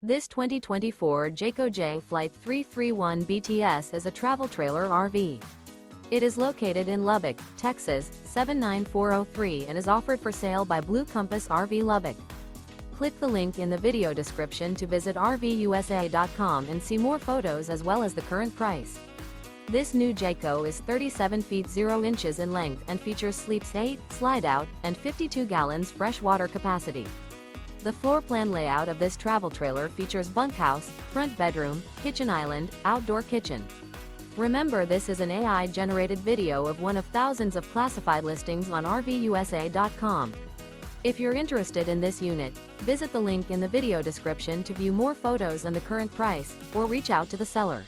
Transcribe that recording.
This 2024 Jayco Jay Flight 331 BTS is a travel trailer RV. It is located in Lubbock, Texas, 79403 and is offered for sale by Blue Compass RV Lubbock. Click the link in the video description to visit RVUSA.com and see more photos as well as the current price. This new Jayco is 37 feet 0 inches in length and features sleeps 8, slide-out, and 52 gallons fresh water capacity. The floor plan layout of this travel trailer features bunkhouse, front bedroom, kitchen island, outdoor kitchen. Remember, this is an AI-generated video of one of thousands of classified listings on RVUSA.com. If you're interested in this unit, visit the link in the video description to view more photos and the current price, or reach out to the seller.